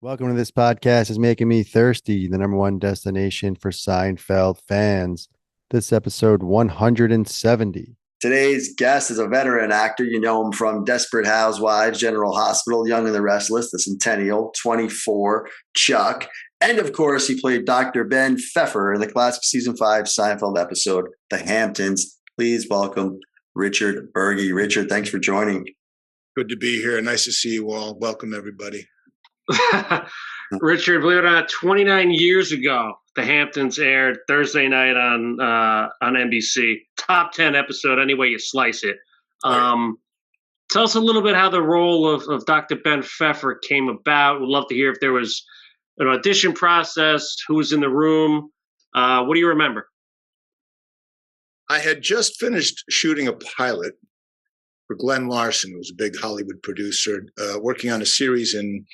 Welcome to this podcast is making me thirsty, the number one destination for Seinfeld fans. This episode 170. Today's guest is a veteran actor. You know him from Desperate Housewives, General Hospital, Young and the Restless, The Centennial, 24, Chuck. And of course, he played Dr. Ben Pfeffer in the classic season 5 Seinfeld episode, The Hamptons. Please welcome Richard Burgi. Richard, thanks for joining. Good to be here. Nice to see you all. Welcome, everybody. Richard, believe it or not, 29 years ago, The Hamptons aired Thursday night on NBC. Top 10 episode, any way you slice it. Tell us a little bit how the role of Dr. Ben Pfeffer came about. We'd love to hear if there was an audition process, who was in the room. What do you remember? I had just finished shooting a pilot for Glenn Larson, who was a big Hollywood producer, working on a series in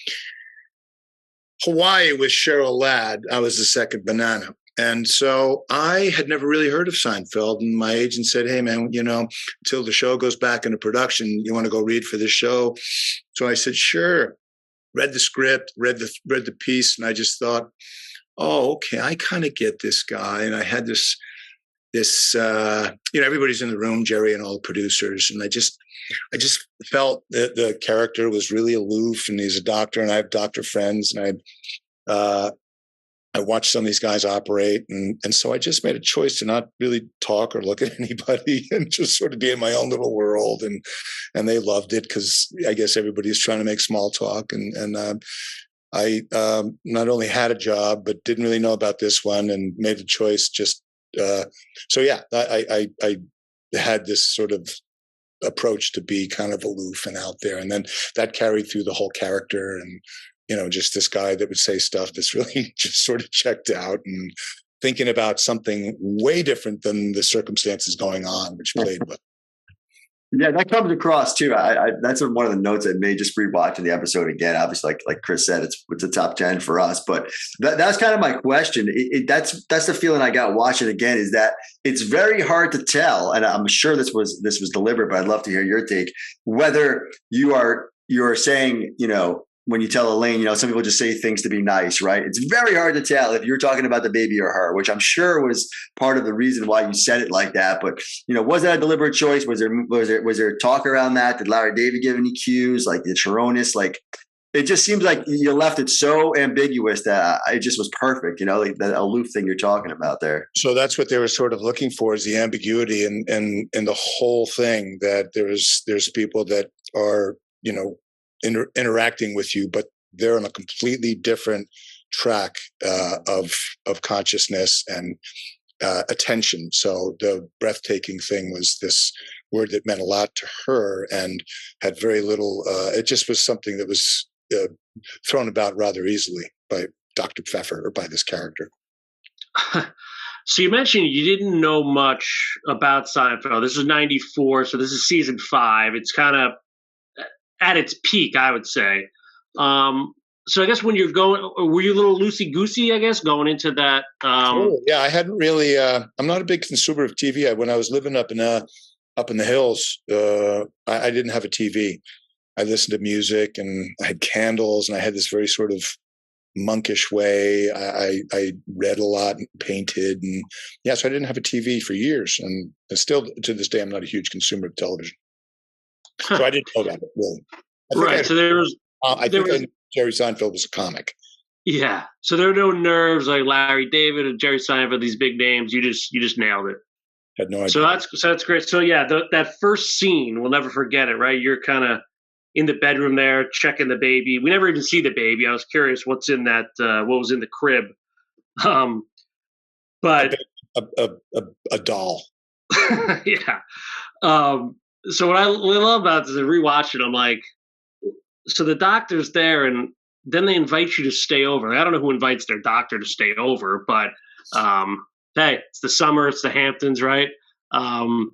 Hawaii with Cheryl Ladd. I was the second banana. And so I had never really heard of Seinfeld. And my agent said, hey, man, until the show goes back into production, you want to go read for this show? So I said, sure. Read the script, read the piece. And I just thought, oh, okay, I kind of get this guy. And I had this, everybody's in the room, Jerry and all the producers. And I just felt that the character was really aloof, and he's a doctor, and I have doctor friends, and I watched some of these guys operate. And so I just made a choice to not really talk or look at anybody and just sort of be in my own little world. And they loved it because I guess everybody's trying to make small talk. And I not only had a job, but didn't really know about this one and made the choice just, I had this sort of approach to be kind of aloof and out there. And then that carried through the whole character, and, just this guy that would say stuff that's really just sort of checked out and thinking about something way different than the circumstances going on, which played well. Yeah, that comes across too. That's one of the notes I made just rewatching the episode again. Obviously, like Chris said, it's a top 10 for us. But that's kind of my question. That's the feeling I got watching again, is that it's very hard to tell. And I'm sure this was deliberate, but I'd love to hear your take. Whether you're saying, when you tell Elaine, some people just say things to be nice, right? It's very hard to tell if you're talking about the baby or her, which I'm sure was part of the reason why you said it like that. But, was that a deliberate choice? Was there talk around that? Did Larry David give any cues? Like the Sharonis? Like, it just seems like you left it so ambiguous that it just was perfect, like that aloof thing you're talking about there. So that's what they were sort of looking for, is the ambiguity and the whole thing, that there's people that are, interacting with you, but they're on a completely different track of consciousness and attention. So the breathtaking thing was this word that meant a lot to her and had very little. It just was something that was thrown about rather easily by Dr. Pfeffer, or by this character. So you mentioned you didn't know much about Seinfeld. This is 94, so this is season 5. It's kind of at its peak, I would say. So I guess when you're were you a little loosey-goosey, I guess, going into that? Yeah, I hadn't really, I'm not a big consumer of TV. When I was living up in the hills, I didn't have a TV. I listened to music, and I had candles, and I had this very sort of monkish way. I read a lot and painted, and so I didn't have a TV for years. And still to this day, I'm not a huge consumer of television. So I didn't know that, really. Right. So there was. I think I knew Jerry Seinfeld was a comic. Yeah. So there were no nerves like Larry David and Jerry Seinfeld, these big names. You just nailed it. Had no idea. So that's great. So yeah, that first scene, we'll never forget it. Right. You're kind of in the bedroom there, checking the baby. We never even see the baby. I was curious what's in that. What was in the crib? But a doll. Yeah. So what I love about this is rewatching, I'm like, so the doctor's there, and then they invite you to stay over. I don't know who invites their doctor to stay over, but hey, it's the summer, it's the Hamptons, right? So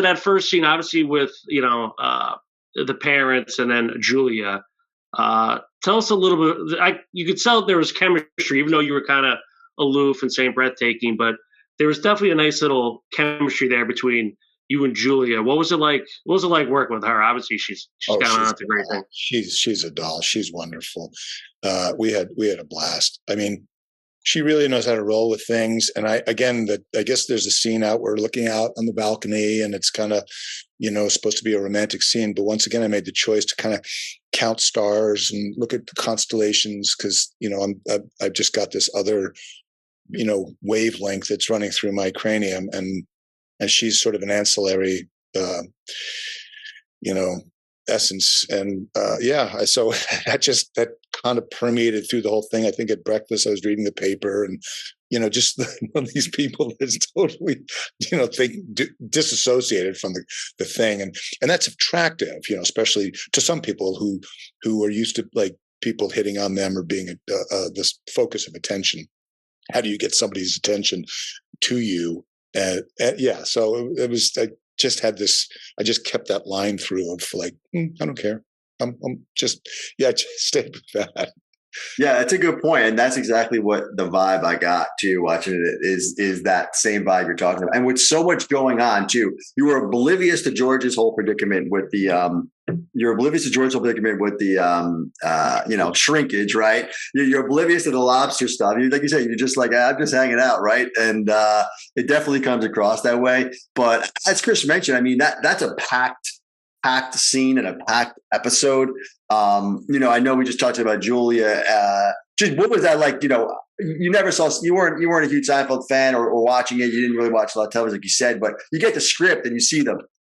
that first scene, obviously with the parents and then Julia. Tell us a little bit. You could tell there was chemistry, even though you were kind of aloof and saying breathtaking, but there was definitely a nice little chemistry there between Yeah. and Julia. What was it like? What was it like working with her? Obviously, she's gone on to great things. She's a doll. She's wonderful. We had a blast. I mean, she really knows how to roll with things. And I guess there's a scene out, we're looking out on the balcony, and it's kind of, supposed to be a romantic scene. But once again, I made the choice to kind of count stars and look at the constellations, because, I've just got this other, wavelength that's running through my cranium, and she's sort of an ancillary, essence. And so that kind of permeated through the whole thing. I think at breakfast I was reading the paper, and just one of these people that's totally disassociated from the thing, and that's attractive, especially to some people who are used to like people hitting on them or being this focus of attention. How do you get somebody's attention to you? So it was, I just kept that line through of like, I don't care. I'm just stay with that. Yeah, that's a good point. And that's exactly what the vibe I got too watching it is that same vibe you're talking about. And with so much going on too, you were oblivious to George's whole predicament with the shrinkage, right? You're oblivious to the lobster stuff. Like you said, you're just like, I'm just hanging out, right? And it definitely comes across that way. But as Chris mentioned, I mean, that's a packed scene and a packed episode. I know we just talked about Julia. Just what was that like? You weren't a huge Seinfeld fan or watching it. You didn't really watch a lot of television, like you said, but you get the script and you see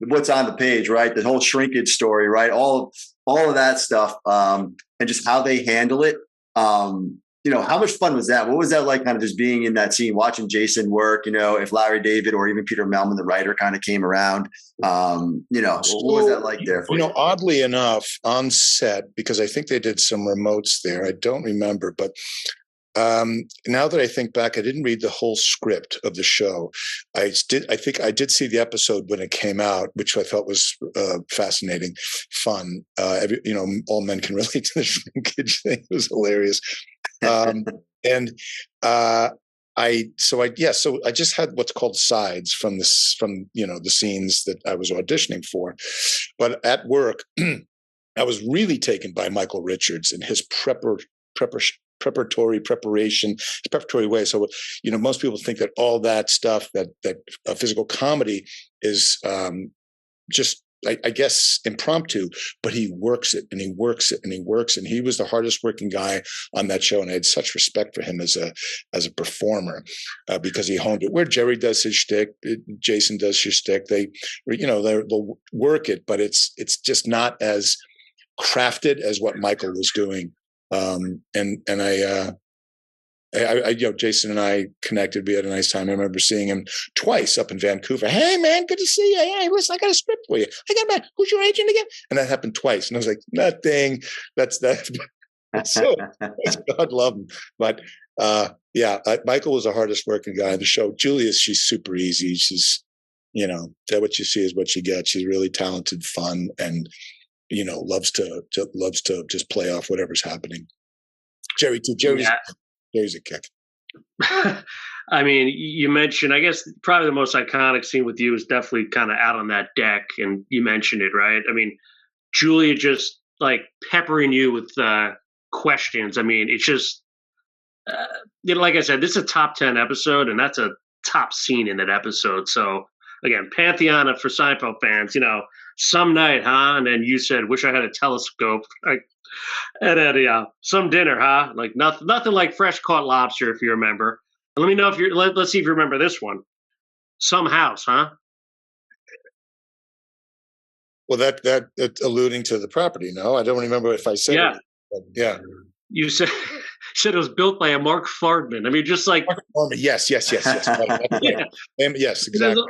what's on the page, right? The whole shrinkage story, right? All of that stuff, and just how they handle it. How much fun was that? What was that like, kind of just being in that scene, watching Jason work, if Larry David or even Peter Melman, the writer, kind of came around, what was that like there for you? Oddly enough, on set, because I think they did some remotes there, I don't remember, but now that I think back, I didn't read the whole script of the show. I think I did see the episode when it came out, which I thought was fascinating, fun. All men can relate to the shrinkage thing. It was hilarious. So I just had what's called sides from the scenes that I was auditioning for. But at work, I was really taken by Michael Richards and his preparatory way. So, most people think that all that stuff, that physical comedy is just, I guess, impromptu, but he works it and he works it and he works. And he was the hardest working guy on that show. And I had such respect for him as a performer because he honed it. Where Jerry does his shtick, Jason does his shtick. They'll work it, but it's just not as crafted as what Michael was doing. Jason and I connected. We had a nice time. I remember seeing him twice up in Vancouver. Hey man, good to see you. Hey, listen, I got a script for you. I got my, who's your agent again? And that happened twice. And I was like, nothing. That's that. So God love him. But Michael was the hardest working guy on the show. Julia, she's super easy. She's, that what you see is what you get. She's really talented, fun, and loves to just play off whatever's happening. Jerry too. Jerry's a kick. I mean, you mentioned, I guess probably the most iconic scene with you is definitely kind of out on that deck, and you mentioned it, right? I mean, Julia just like peppering you with questions. I mean, it's just, like I said, this is a top 10 episode, and that's a top scene in that episode. So again, Pantheon for Seinfeld fans, some night, huh? And then you said, wish I had a telescope. And then, some dinner, huh? Like nothing like fresh caught lobster, if you remember. And let me know if let's see if you remember this one. Some house, huh? Well, that alluding to the property. No, I don't remember if I said it. Yeah. You said it was built by a Mark Fardman. I mean, just like Mark Fardman. Yes. Yeah. Yes, exactly.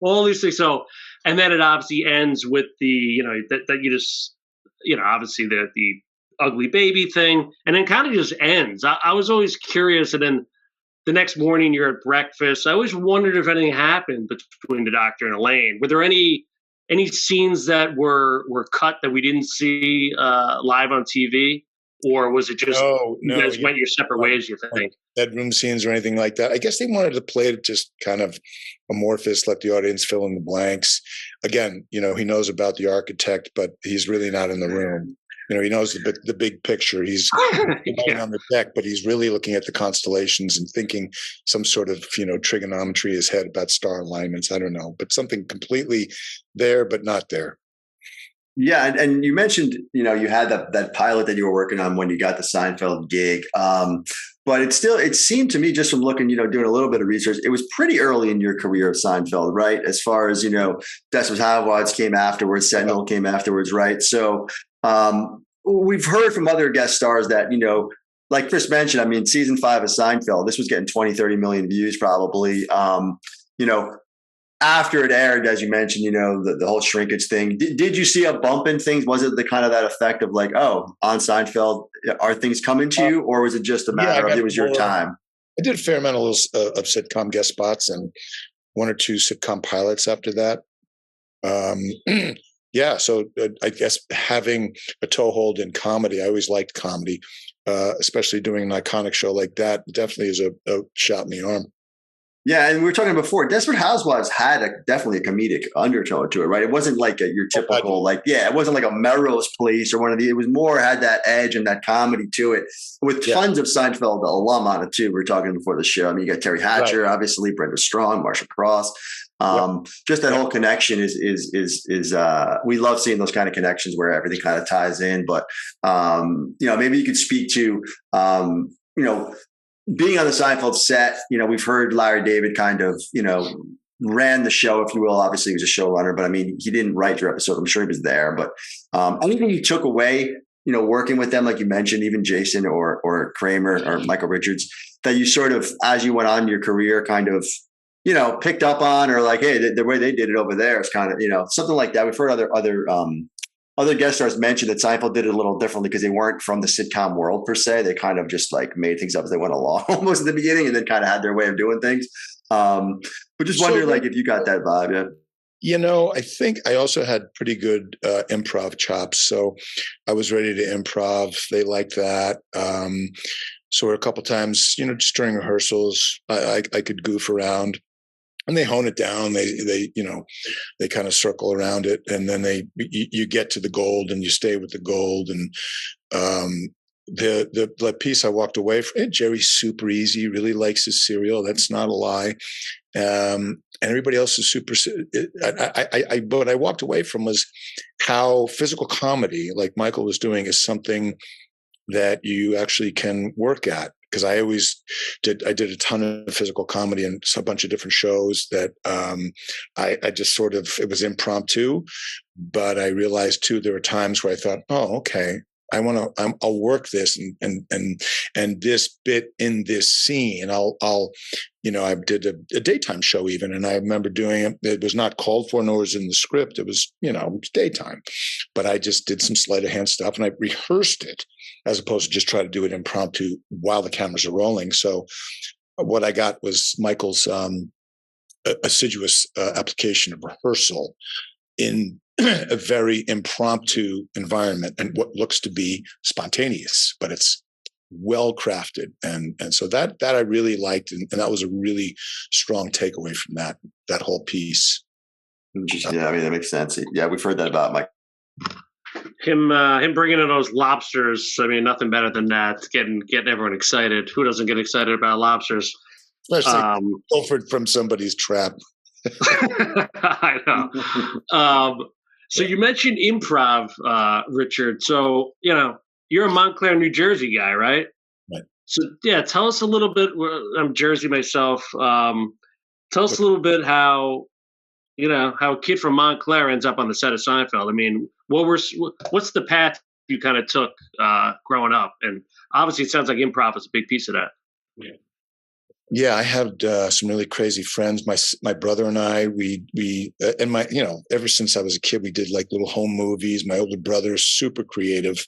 All these things. So, and then it obviously ends with the, that you just, obviously the ugly baby thing, and then kind of just ends. I was always curious, and then the next morning you're at breakfast. I always wondered if anything happened between the doctor and Elaine. Were there any scenes that were cut that we didn't see live on TV? or was it just you guys went your separate ways? You think bedroom scenes or anything like that? I guess they wanted to play it just kind of amorphous, let the audience fill in the blanks. Again, he knows about the architect, but he's really not in the room. He knows the big picture. He's on the deck, but he's really looking at the constellations and thinking some sort of, trigonometry in his head about star alignments. I don't know, but something completely there, but not there. Yeah. And you mentioned, you had that pilot that you were working on when you got the Seinfeld gig. But it seemed to me, just from looking, doing a little bit of research, it was pretty early in your career of Seinfeld, right? As far as, Desperate Housewives came afterwards, Sentinel came afterwards, right? So we've heard from other guest stars that, like Chris mentioned, season 5 of Seinfeld, this was getting 20, 30 million views probably. After it aired, as you mentioned, the whole shrinkage thing, did you see a bump in things? Was it the kind of that effect of like, oh, on Seinfeld, are things coming to you? Or was it just a matter of it was your time? I did a fair amount of sitcom guest spots and 1 or 2 sitcom pilots after that. Yeah, so I guess having a toehold in comedy, I always liked comedy, especially doing an iconic show like that, definitely is a shot in the arm. Yeah, and we were talking before, Desperate Housewives had definitely a comedic undertone to it, right? It wasn't like your typical, it wasn't like a Melrose Place or one of the, it was more, had that edge and that comedy to it with tons of Seinfeld alum on it too. We were talking before the show. You got Terry Hatcher, obviously, Brenda Strong, Marsha Cross. Just that whole connection is we love seeing those kind of connections where everything kind of ties in. But, maybe you could speak to, being on the Seinfeld set, we've heard Larry David kind of, ran the show, if you will. Obviously, he was a showrunner, but he didn't write your episode. I'm sure he was there. But anything you took away, working with them, like you mentioned, even Jason or Kramer or Michael Richards, that you sort of, as you went on in your career, kind of, picked up on, or like, hey, the way they did it over there is kind of, something like that. We've heard other guest stars mention that Seinfeld did it a little differently because they weren't from the sitcom world per se. They kind of just like made things up as they went along almost at the beginning, and then kind of had their way of doing things. But just wonder, like, if you got that vibe. Yeah. I think I also had pretty good improv chops. So I was ready to improv. They liked that. So a couple times, just during rehearsals, I could goof around. And they hone it down. They kind of circle around it, and then you get to the gold, and you stay with the gold. And the piece I walked away from, Jerry's super easy, really likes his cereal. That's not a lie. And everybody else is super. What I walked away from was how physical comedy, like Michael was doing, is something that you actually can work at. Because I did a ton of physical comedy and a bunch of different shows that I just sort of, it was impromptu, but I realized too, there were times where I thought, oh, okay, I'll work this and this bit in this scene. I did a daytime show even, and I remember doing it. It was not called for, nor was in the script. It was, it was daytime, but I just did some sleight of hand stuff and I rehearsed it as opposed to just try to do it impromptu while the cameras are rolling. So what I got was Michael's assiduous application of rehearsal in a very impromptu environment and what looks to be spontaneous, but it's well crafted. And so that I really liked. And that was a really strong takeaway from that whole piece. Yeah, that makes sense. Yeah, we've heard that about Mike. Him bringing in those lobsters. Nothing better than that. Getting everyone excited. Who doesn't get excited about lobsters? Especially pilfered from somebody's trap. I know. So you mentioned improv, Richard. So, you're a Montclair, New Jersey guy, right? Right. So, yeah, tell us a little bit. I'm Jersey myself. Tell us a little bit how a kid from Montclair ends up on the set of Seinfeld. What's the path you kind of took growing up? And obviously, it sounds like improv is a big piece of that. Yeah. Yeah, I had some really crazy friends. My brother and I, ever since I was a kid, we did like little home movies. My older brother is super creative,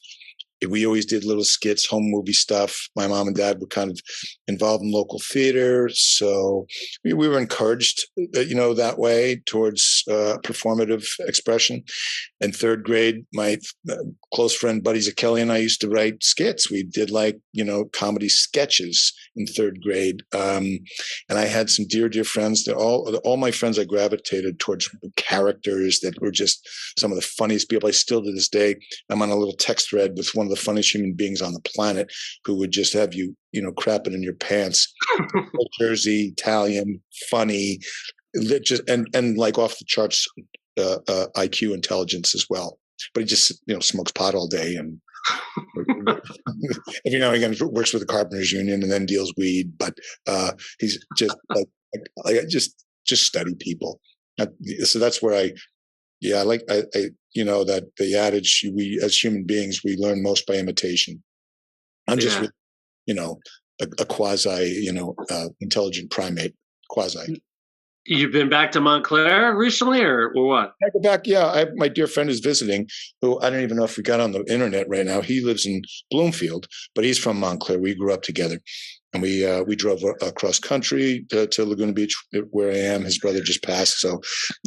we always did little skits, home movie stuff. My mom and dad were kind of involved in local theater, so we were encouraged, that way towards performative expression. In third grade, my close friend Buddy Kelly and I used to write skits. We did comedy sketches in third grade, and I had some dear friends. All my friends, I gravitated towards characters that were just some of the funniest people. I still, to this day, I'm on a little text thread with one of the funniest human beings on the planet, who would just have you, crapping in your pants. Jersey, Italian, funny, just and like off the charts IQ intelligence as well. But he just smokes pot all day, and every now and again works with the carpenters union and then deals weed. But he's just I just study people. So that's where I that the adage, we as human beings, we learn most by imitation. I'm just a quasi intelligent primate, quasi. You've been back to Montclair recently, or what? I go back, yeah. My dear friend is visiting, who I don't even know if we got on the internet right now. He lives in Bloomfield, but he's from Montclair. We grew up together, and we drove across country to Laguna Beach, where I am. His brother just passed, so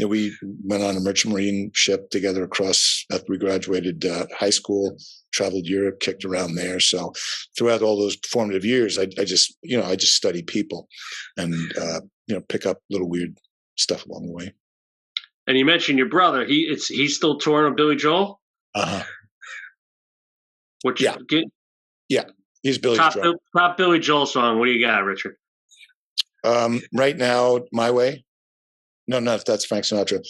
we went on a merchant marine ship together across after we graduated high school. Traveled Europe, kicked around there. So throughout all those formative years, I just study people and pick up little weird stuff along the way. And you mentioned your brother. He's still touring with Billy Joel. Yeah, he's Billy Joel. Top Billy Joel song. What do you got, Richard? Right now, My Way. No, that's Frank Sinatra.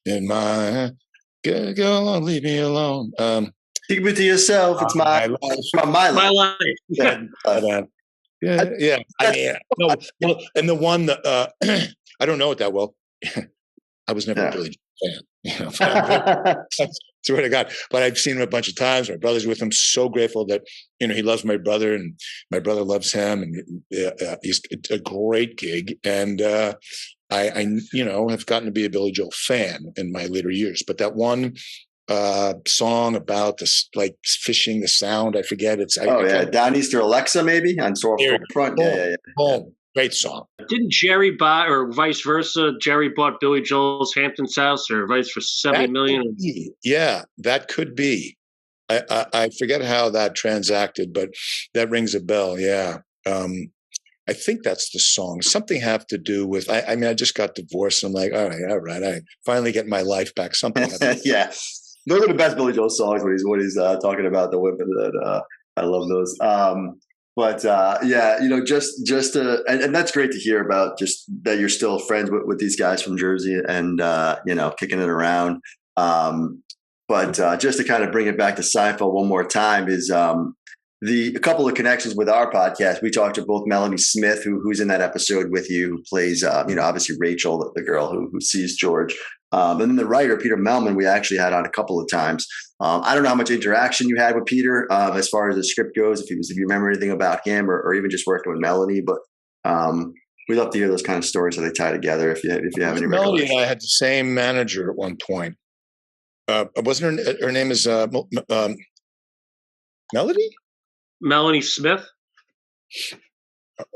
In my Go on, leave me alone. Keep it to yourself. It's my life. My life. Yeah. Yeah. I mean, no. Well, and the one that I don't know it that well. I was never a Billy Joel fan. Swear to God. But I've seen him a bunch of times. My brother's with him. So grateful that he loves my brother, and my brother loves him, and he's a great gig. And I have gotten to be a Billy Joel fan in my later years. But that one song about this, like fishing, the sound, I forget. Down Easter Alexa, maybe on Front. Yeah. Great song. Didn't Jerry buy, or vice versa? Jerry bought Billy Joel's Hamptons house, or vice for $70 million. Yeah, that could be. I forget how that transacted, but that rings a bell. Yeah. I think that's the song. Something have to do with, I just got divorced. And I'm like, all right. I finally get my life back. Something. Yeah. Those are the best Billy Joel songs when he's talking about the women that I love those. And that's great to hear about, just that you're still friends with these guys from Jersey and, kicking it around. But just to kind of bring it back to Seinfeld one more time is, a couple of connections with our podcast. We talked to both Melanie Smith, who's in that episode with you, who plays, obviously Rachel, the girl who sees George. And then the writer, Peter Melman, we actually had on a couple of times. I don't know how much interaction you had with Peter as far as the script goes, if you remember anything about him, or even just working with Melanie. But we'd love to hear those kind of stories, how they tie together, if you have any. Melanie and I had the same manager at one point. Wasn't her name is Melody? Melanie Smith?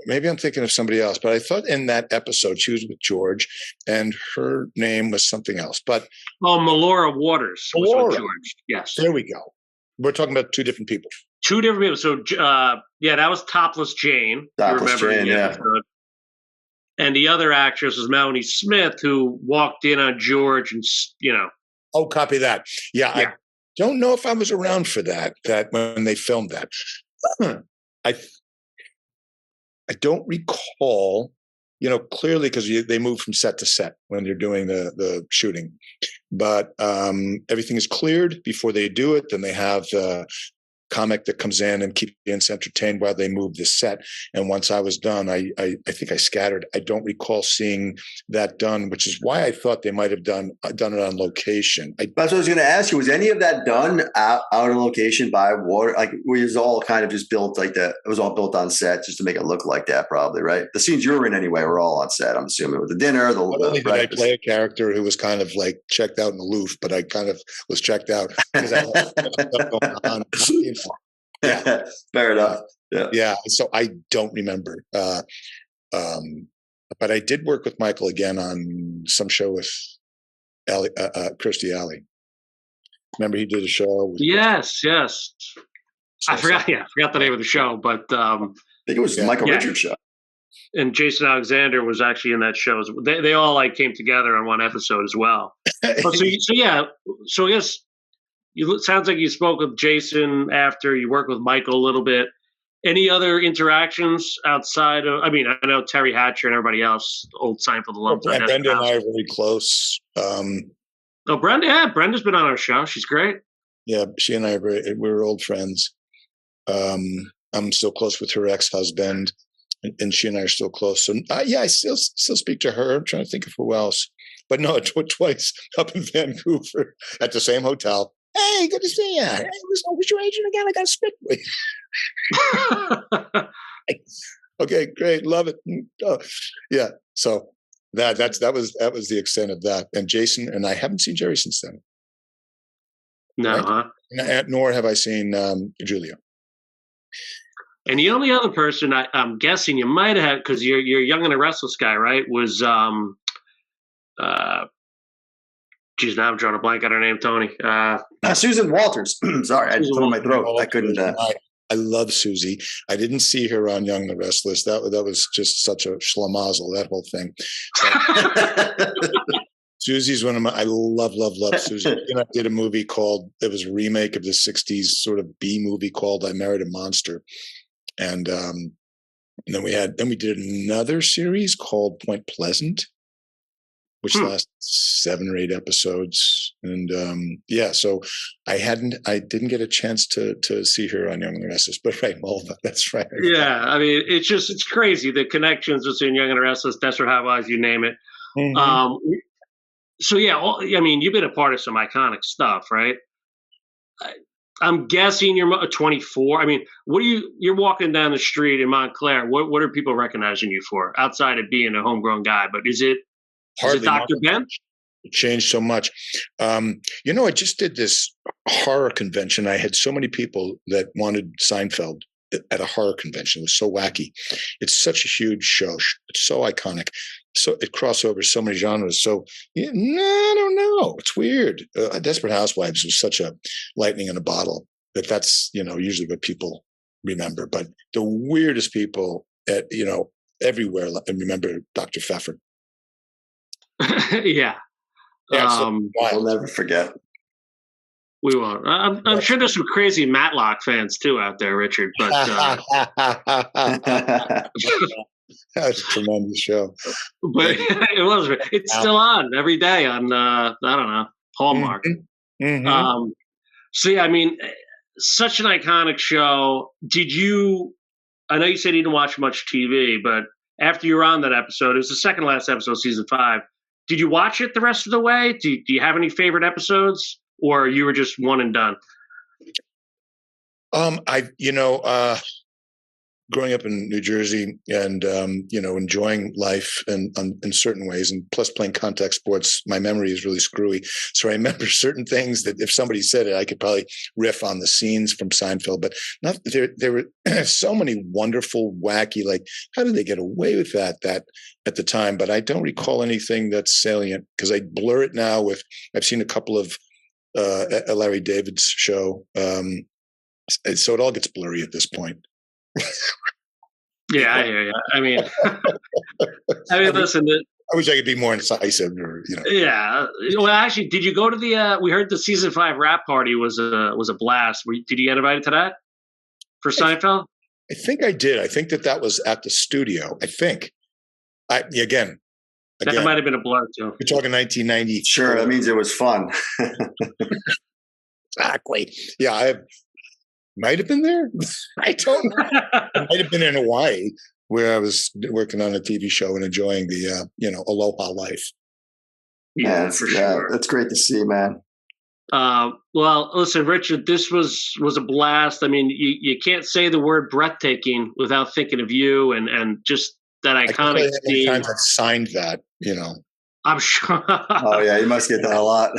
Maybe I'm thinking of somebody else, but I thought in that episode she was with George and her name was something else. But Melora Waters was with George. Yes. There we go. We're talking about two different people. Two different people. So that was Topless Jane. Topless Jane, yeah. And the other actress was Melanie Smith, who walked in on George and, Oh, copy that. Yeah. I don't know if I was around for that when they filmed that. I don't recall, clearly, because they move from set to set when they're doing the shooting. But everything is cleared before they do it. Then they have comic that comes in and keeps the audience entertained while they move the set. And once I was done, I think I scattered. I don't recall seeing that done, which is why I thought they might have done it on location. That's what I was going to ask you. Was any of that done out on location by water? Like, it was all kind of just built like that? It was all built on set just to make it look like that, probably, right? The scenes you were in anyway were all on set, I'm assuming, with the dinner, the Not only did I play a character who was kind of like checked out and aloof, but I kind of was checked out because I had stuff going on. Yeah. Fair enough. Yeah. So I don't remember. But I did work with Michael again on some show with Kirstie Alley. Remember he did a show with Yes. I forgot the name of the show, but I think it was Michael Richards' show. And Jason Alexander was actually in that show. They all like came together on one episode as well. So I guess it sounds like you spoke with Jason after you worked with Michael a little bit. Any other interactions outside of? I mean, I know Terry Hatcher and everybody else, old Seinfeld alums. Brenda and I are very close. Brenda's been on our show. She's great. Yeah, she and I we're old friends. I'm still close with her ex-husband, and she and I are still close. So I still speak to her. I'm trying to think of who else, but no, twice up in Vancouver at the same hotel. Hey, good to see you. Hey, who's your agent again? I got to speak with you. Okay, great, love it. Oh, yeah, so that was the extent of that. And Jason and I haven't seen Jerry since then. No, right? huh? Nor have I seen Julia. And the only other person I'm guessing you might have, because you're Young and the Restless guy, right? Was geez, now I'm drawing a blank on her name, Tony. Susan Walters. Sorry, I just put on my throat. I couldn't. I love Susie. I didn't see her on Young and the Restless. That was just such a schlemazel, that whole thing. Susie's one of my. I love Susie. And I did a movie called. It was a remake of the '60s sort of B movie called "I Married a Monster," and then we did another series called Point Pleasant, which lasted 7 or 8 episodes. And so I didn't get a chance to see her on Young and the Restless, but right, Mulva, that's right. Yeah, I mean, it's crazy, the connections between Young and the Restless, Desperate Housewives, you name it. Mm-hmm. So yeah, I mean, you've been a part of some iconic stuff, right? I'm guessing you're 24. I mean, you're walking down the street in Montclair. What are people recognizing you for outside of being a homegrown guy? But is it Dr. Ben? It changed so much. I just did this horror convention. I had so many people that wanted Seinfeld at a horror convention. It was so wacky. It's such a huge show. It's so iconic. So it crosses over so many genres. So I don't know. It's weird. Desperate Housewives was such a lightning in a bottle that's usually what people remember. But the weirdest people everywhere remember Dr. Pfeffer. Yeah. I'll never forget. We won't. I'm sure there's some crazy Matlock fans too out there, Richard. But that's a tremendous show. But it was. It's still on every day on I don't know, Hallmark. Mm-hmm. So yeah, I mean, such an iconic show. I know you said you didn't watch much TV, but after you were on that episode, it was the second last episode, season 5. Did you watch it the rest of the way? Do you have any favorite episodes, or you were just one and done? Growing up in New Jersey and enjoying life in certain ways, and plus playing contact sports, my memory is really screwy. So I remember certain things that if somebody said it, I could probably riff on the scenes from Seinfeld. But there were so many wonderful, wacky. Like, how did they get away with that at the time? But I don't recall anything that's salient because I blur it now with. I've seen a couple of Larry David's show, so it all gets blurry at this point. Yeah, I hear you. I mean, listen. I wish I could be more incisive, Yeah. Well, actually, did you go to the? We heard the season 5 wrap party was a blast. Did you get invited to that for Seinfeld? I think I did. I think that was at the studio. I think. Again. That might have been a blur too. You're talking 1990. Sure, that means it was fun. Exactly. Yeah, Might have been there. I don't know. I might have been in Hawaii where I was working on a TV show and enjoying the, aloha life. Yeah, for sure. That's great to see, man. Well, listen, Richard, this was a blast. I mean, you can't say the word breathtaking without thinking of you and just that iconic many times I've signed that, I'm sure. Oh yeah, you must get that a lot.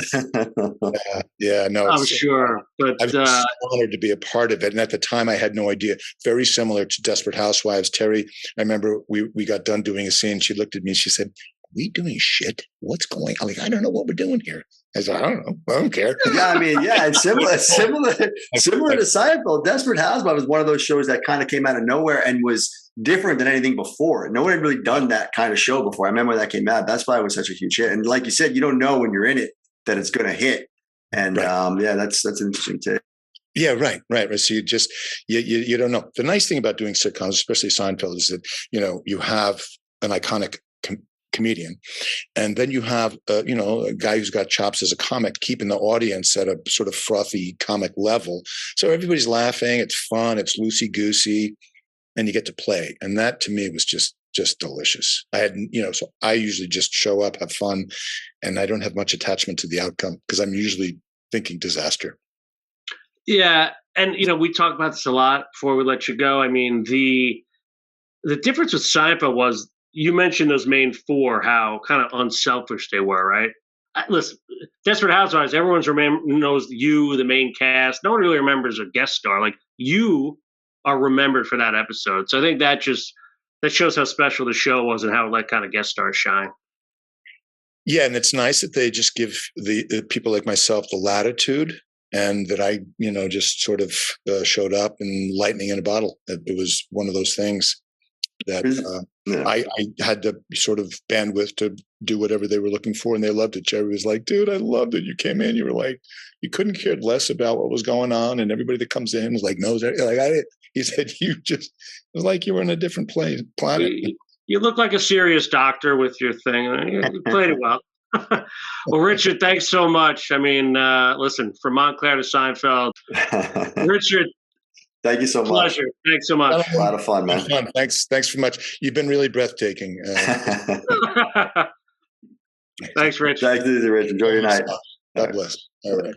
No, I'm sure, but I was honored to be a part of it. And at the time, I had no idea. Very similar to Desperate Housewives. Terry, I remember we got done doing a scene. She looked at me and she said, "We doing shit? What's going on?" I don't know what we're doing here. I said, "I don't know. I don't care." Yeah, I mean, yeah, it's similar to Seinfeld. Desperate Housewives was one of those shows that kind of came out of nowhere and was different than anything before. No one had really done that kind of show before. I remember when that came out. That's why it was such a huge hit. And like you said, you don't know when you're in it that it's going to hit. And that's an interesting take. Yeah, right. So you just you don't know. The nice thing about doing sitcoms, especially Seinfeld, is that you have an iconic comedian, and then you have a guy who's got chops as a comic, keeping the audience at a sort of frothy comic level. So everybody's laughing. It's fun. It's loosey goosey, and you get to play. And that to me was just delicious. I had so I usually just show up, have fun, and I don't have much attachment to the outcome because I'm usually thinking disaster. Yeah, and we talked about this a lot before we let you go. I mean, the difference with Seinfeld was you mentioned those main four, how kind of unselfish they were, right? Listen, Desperate Housewives, everyone knows you, the main cast. No one really remembers a guest star. Like, you are remembered for that episode. So I think that shows how special the show was and how it let kind of guest stars shine. Yeah, and it's nice that they just give the people like myself the latitude, and that I, just sort of showed up and lightning in a bottle. It was one of those things that I had the sort of bandwidth to do whatever they were looking for, and they loved it. Jerry was like, "Dude, I loved it. You came in, you were like, you couldn't care less about what was going on, and everybody that comes in is like knows it." He said, "You just it was like you were in a different planet." You look like a serious doctor with your thing. You played it well. Well, Richard, thanks so much. I mean, listen, from Montclair to Seinfeld, Richard. Thank you so much. Pleasure. Thanks so much. A lot of fun, man. Thanks very much. You've been really breathtaking. Thanks, Rich. Thanks, Rich. Enjoy your night. God bless. All right.